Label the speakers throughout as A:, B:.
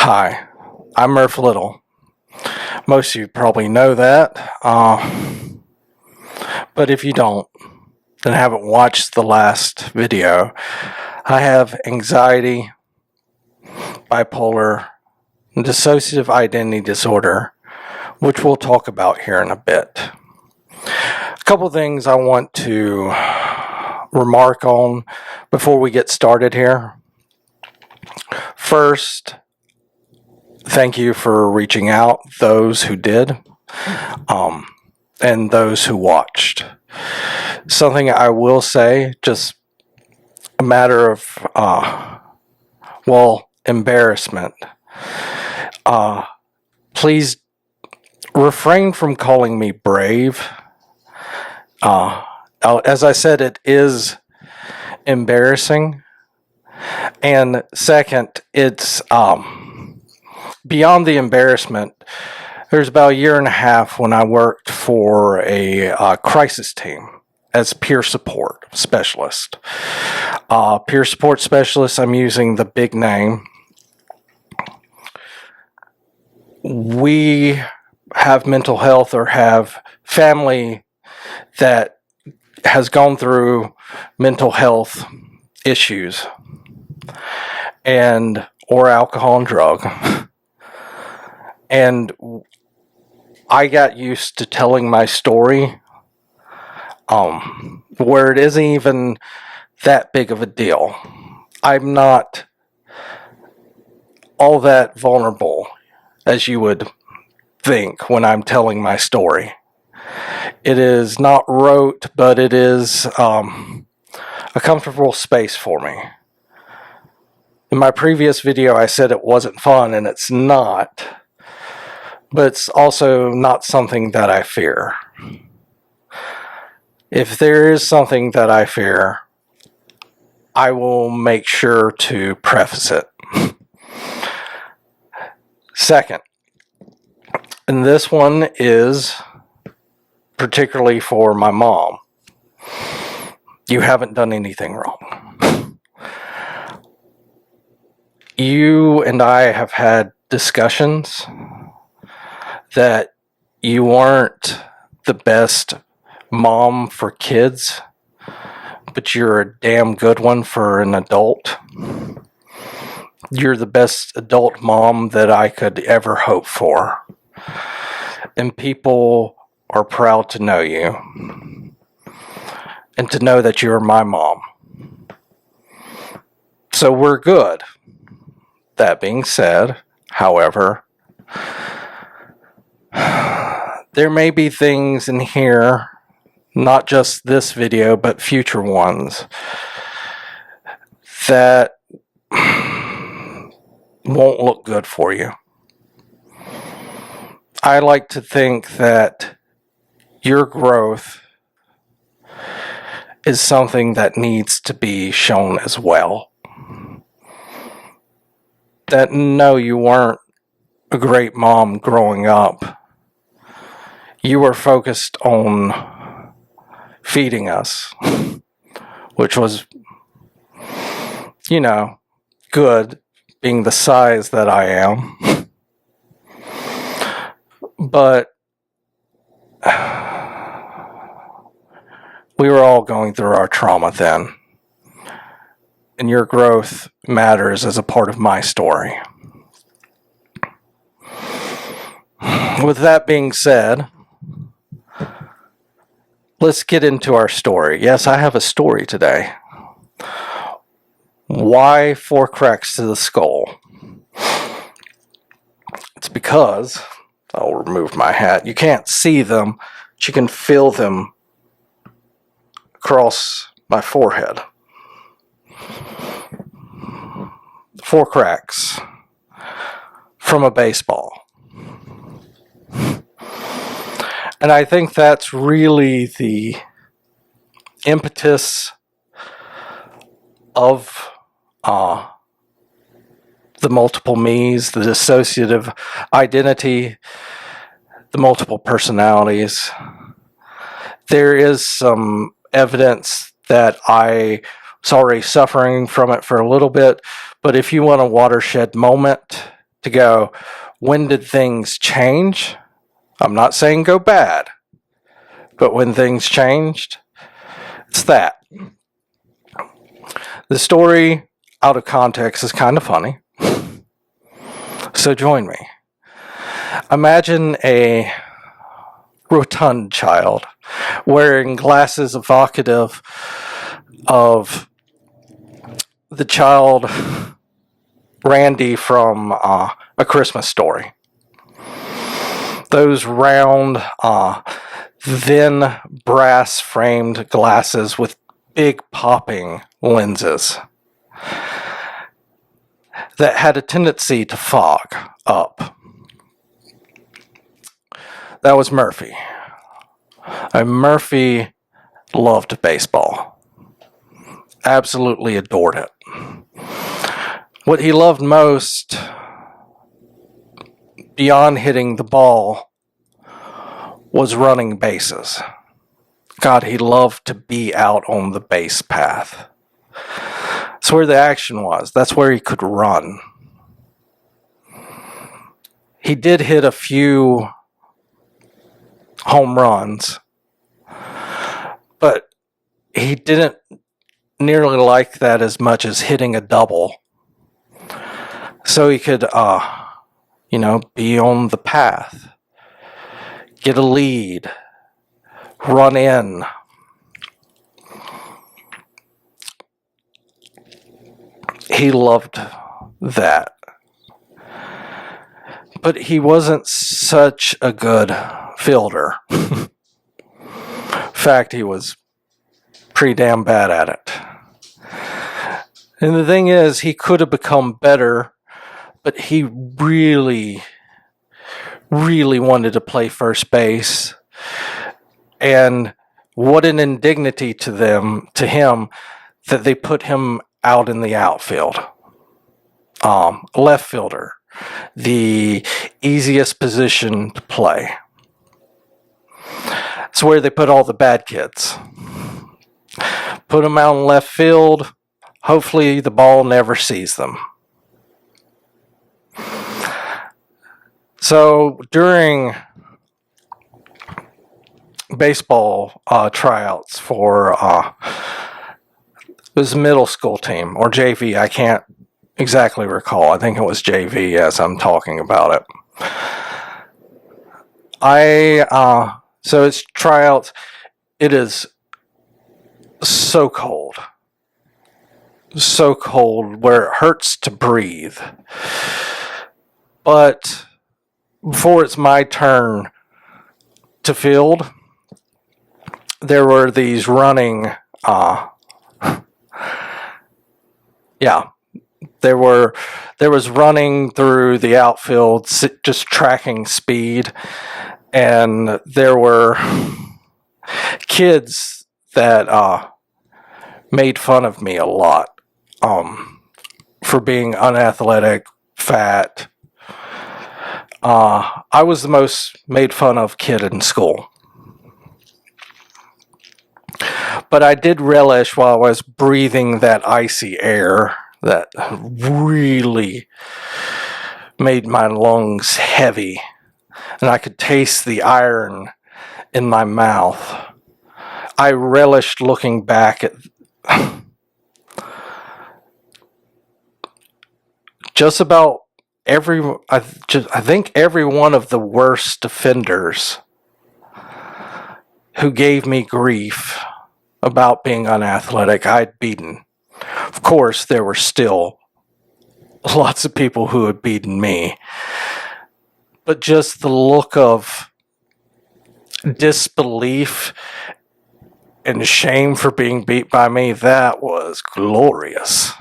A: Hi, I'm Murph Little. Most of you probably know that, but if you don't, then haven't watched the last video, I have anxiety, bipolar, and dissociative identity disorder, which we'll talk about here in a bit. A couple things I want to remark on before we get started here. First, thank you for reaching out, those who did, and those who watched. Something I will say, just a matter of, embarrassment. Please refrain from calling me brave. As I said, it is embarrassing. And second, it's beyond the embarrassment. There's about a year and a half when I worked for a crisis team as peer support specialist. Peer support specialist, I'm using the big name. We have mental health or have family that has gone through mental health issues or alcohol and drug. And I got used to telling my story where it isn't even that big of a deal. I'm not all that vulnerable as you would think when I'm telling my story. It is not rote, but it is a comfortable space for me. In my previous video, I said it wasn't fun, and it's not. But it's also not something that I fear. If there is something that I fear, I will make sure to preface it. Second, and this one is particularly for my mom. You haven't done anything wrong. You and I have had discussions that you aren't the best mom for kids, but you're a damn good one for an adult. You're the best adult mom that I could ever hope for. And people are proud to know you and to know that you're my mom. So we're good. That being said, however, there may be things in here, not just this video, but future ones, that won't look good for you. I like to think that your growth is something that needs to be shown as well. That no, you weren't a great mom growing up. You were focused on feeding us, which was, good, being the size that I am. But we were all going through our trauma then. And your growth matters as a part of my story. With that being said, let's get into our story. Yes, I have a story today. Why 4 cracks to the skull? It's because, I'll remove my hat, you can't see them, but you can feel them across my forehead. 4 cracks from a baseball. And I think that's really the impetus of the multiple me's, the dissociative identity, the multiple personalities. There is some evidence that I was already suffering from it for a little bit, but if you want a watershed moment to go, when did things change? I'm not saying go bad, but when things changed, it's that. The story, out of context, is kind of funny. So join me. Imagine a rotund child wearing glasses evocative of the child Randy from A Christmas Story. Those round, thin, brass-framed glasses with big popping lenses that had a tendency to fog up. That was Murphy. And Murphy loved baseball. Absolutely adored it. What he loved most, beyond hitting the ball, was running bases. God, he loved to be out on the base path. That's where the action was. That's where he could run. He did hit a few home runs, but he didn't nearly like that as much as hitting a double. So he could, be on the path, get a lead, run in. He loved that. But he wasn't such a good fielder. In fact, he was pretty damn bad at it. And the thing is, he could have become better, but he really, really wanted to play first base. And what an indignity to him, that they put him out in the outfield. Left fielder, the easiest position to play. It's where they put all the bad kids. Put them out in left field. Hopefully the ball never sees them. So during baseball tryouts for it was a middle school team or JV, I can't exactly recall. I think it was JV as I'm talking about it. So it's tryouts. It is so cold where it hurts to breathe. But before it's my turn to field, there were these running, there was running through the outfield, just tracking speed, and there were kids that made fun of me a lot for being unathletic, fat. I was the most made fun of kid in school. But I did relish while I was breathing that icy air that really made my lungs heavy. And I could taste the iron in my mouth. I relished looking back at just about I think every one of the worst offenders who gave me grief about being unathletic, I'd beaten. Of course, there were still lots of people who had beaten me. But just the look of disbelief and shame for being beat by me, that was glorious.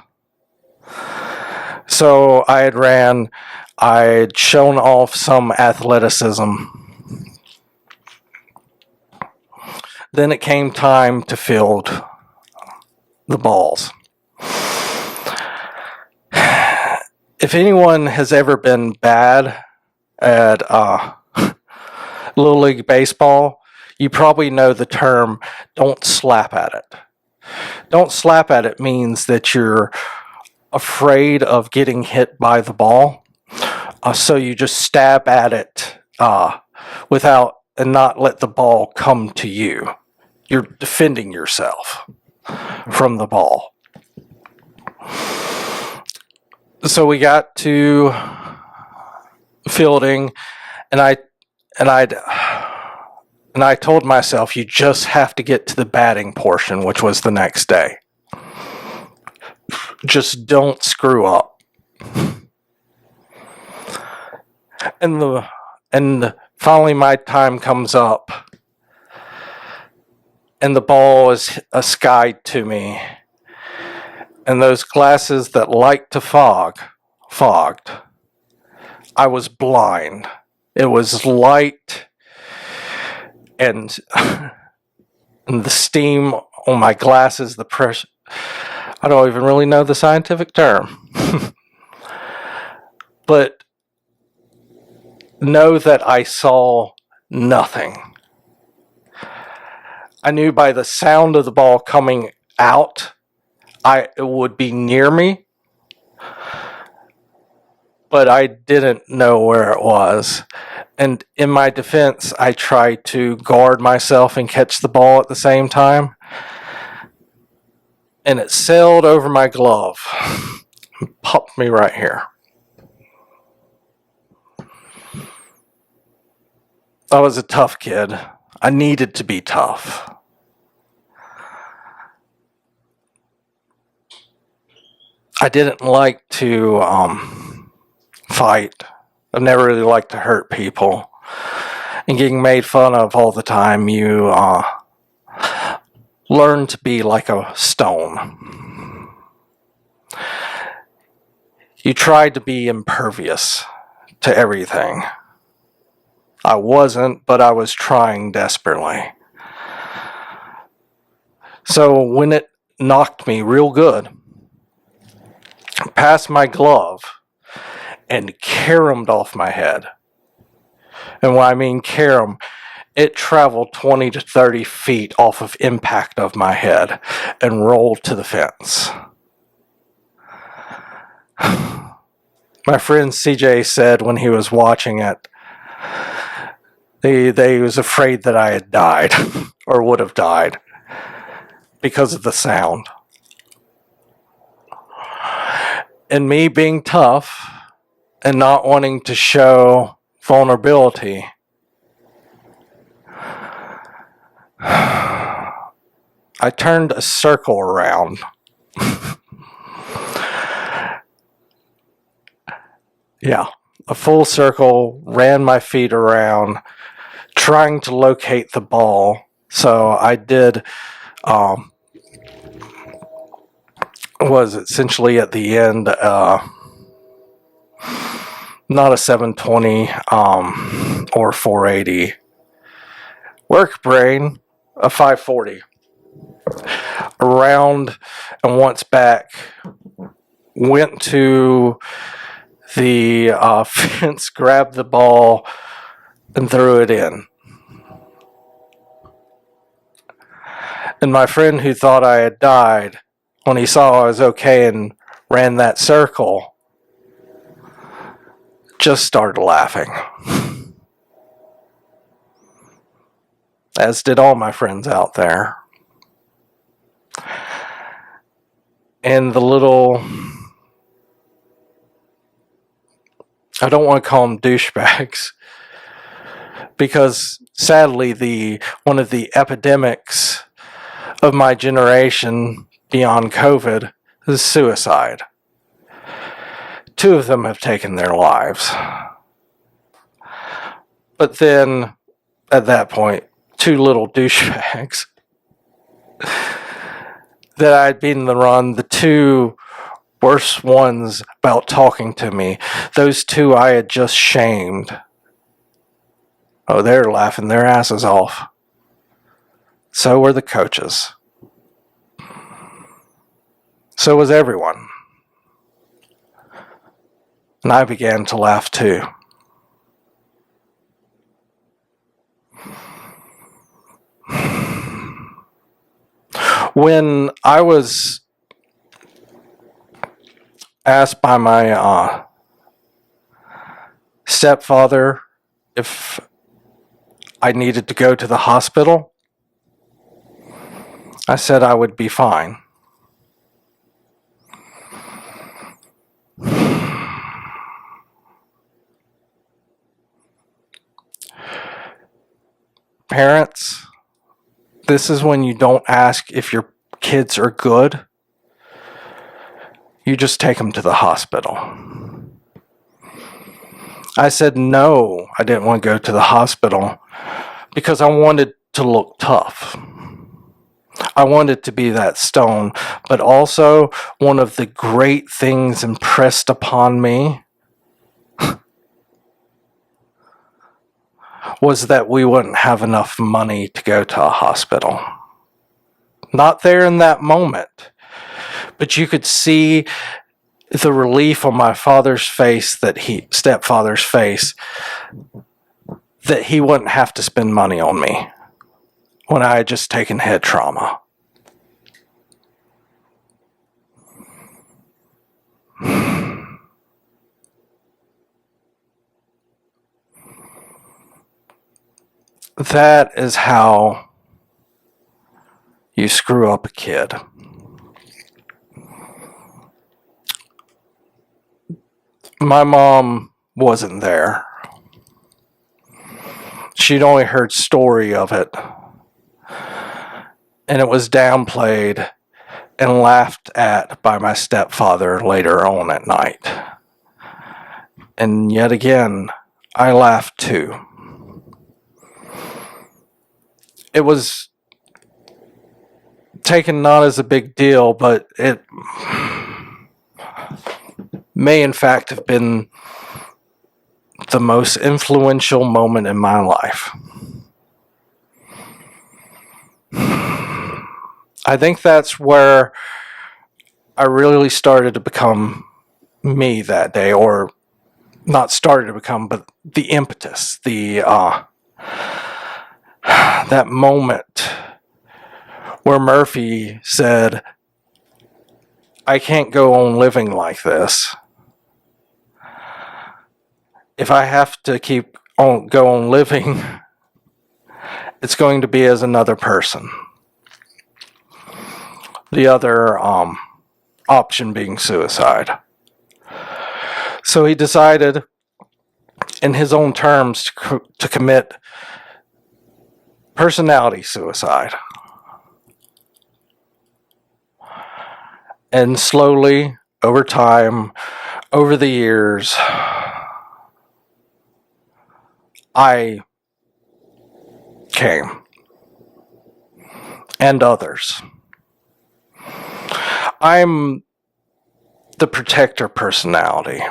A: So I'd shown off some athleticism. Then it came time to field the balls. If anyone has ever been bad at Little League Baseball, you probably know the term, don't slap at it. Don't slap at it means that you're afraid of getting hit by the ball. So you just stab at it without and not let the ball come to you. You're defending yourself from the ball. So we got to fielding, and I told myself, you just have to get to the batting portion, which was the next day. Just don't screw up. And finally my time comes up, and the ball is skied to me. And those glasses that like to fogged. I was blind. It was light, and the steam on my glasses, the pressure. I don't even really know the scientific term. But know that I saw nothing. I knew by the sound of the ball coming out, it would be near me, but I didn't know where it was. And in my defense, I tried to guard myself and catch the ball at the same time, and it sailed over my glove and popped me right here. I was a tough kid. I needed to be tough. I didn't like to fight. I've never really liked to hurt people. And getting made fun of all the time, you learn to be like a stone. You try to be impervious to everything. I wasn't, but I was trying desperately. So when it knocked me real good, past my glove, and caromed off my head. And when I mean carom, it traveled 20 to 30 feet off of impact of my head and rolled to the fence. My friend CJ said when he was watching it, they was afraid that I had died or would have died because of the sound. And me being tough and not wanting to show vulnerability, I turned a circle around. Yeah, a full circle, ran my feet around, trying to locate the ball. So I did, was essentially at the end, not a 720 or 480. Work brain, a 540. Around and once back, went to the fence, grabbed the ball, and threw it in. And my friend who thought I had died, when he saw I was okay and ran that circle, just started laughing. As did all my friends out there. And the little, I don't want to call them douchebags, because sadly one of the epidemics of my generation beyond COVID is suicide. 2 of them have taken their lives. But then, at that point, 2 little douchebags that I'd been the run, the 2 worst ones about talking to me, those 2 I had just shamed. Oh, they're laughing their asses off. So were the coaches. So was everyone. And I began to laugh too. When I was asked by my stepfather if I needed to go to the hospital. I said I would be fine. Parents, this is when you don't ask if your kids are good. You just take them to the hospital. I said no, I didn't want to go to the hospital because I wanted to look tough. I wanted to be that stone, but also one of the great things impressed upon me was that we wouldn't have enough money to go to a hospital. Not there in that moment, but you could see the relief on my stepfather's face, that he wouldn't have to spend money on me when I had just taken head trauma. That is how you screw up a kid. My mom wasn't there. She'd only heard story of it, and it was downplayed and laughed at by my stepfather later on at night. And yet again, I laughed too. It was taken not as a big deal, but it may in fact have been the most influential moment in my life. I think that's where I really started to become me that day, or not started to become, but the impetus, that moment where Murphy said, I can't go on living like this. If I have to go on living, it's going to be as another person. The other option being suicide. So he decided, in his own terms, to commit personality suicide. And slowly, over time, over the years, I came. And others. I'm the protector personality.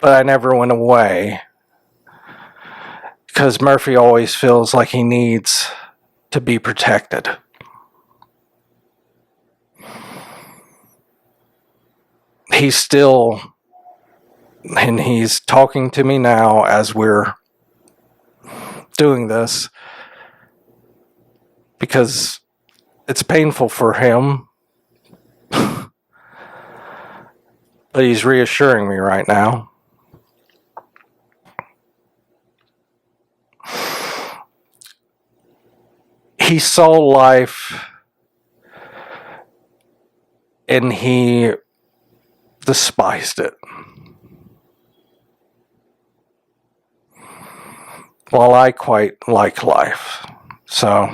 A: But I never went away, because Murphy always feels like he needs to be protected. He's still, and he's talking to me now as we're doing this, because it's painful for him, but he's reassuring me right now. He saw life and he despised it. While I quite like life. So,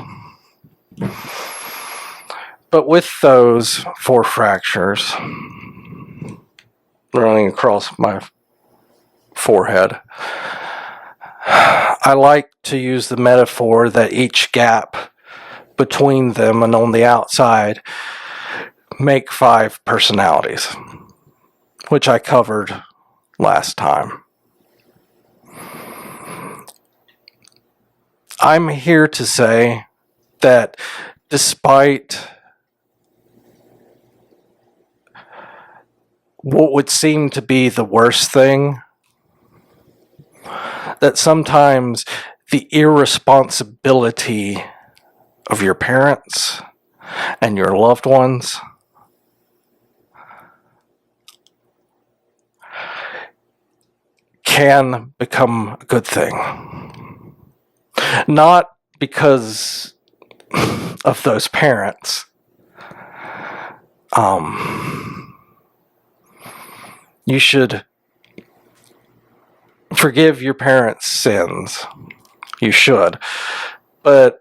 A: but with those 4 fractures running across my forehead, I like to use the metaphor that each gap between them and on the outside make 5 personalities, which I covered last time. I'm here to say that despite what would seem to be the worst thing, that sometimes the irresponsibility of your parents and your loved ones can become a good thing. Not because of those parents. You should forgive your parents' sins. You should. But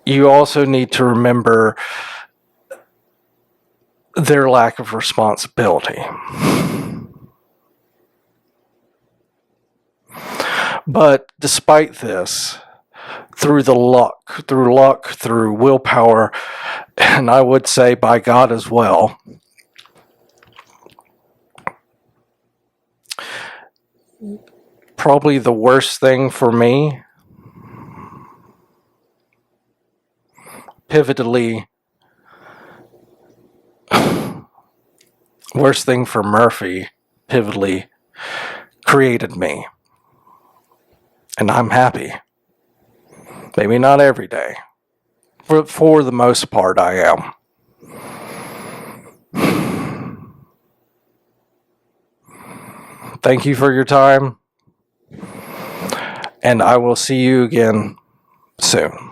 A: you also need to remember their lack of responsibility. But despite this, through luck, through willpower, and I would say by God as well, probably the worst thing for me, pivotally, worst thing for Murphy, pivotally, created me. And I'm happy. Maybe not every day. But for the most part, I am. Thank you for your time. And I will see you again soon.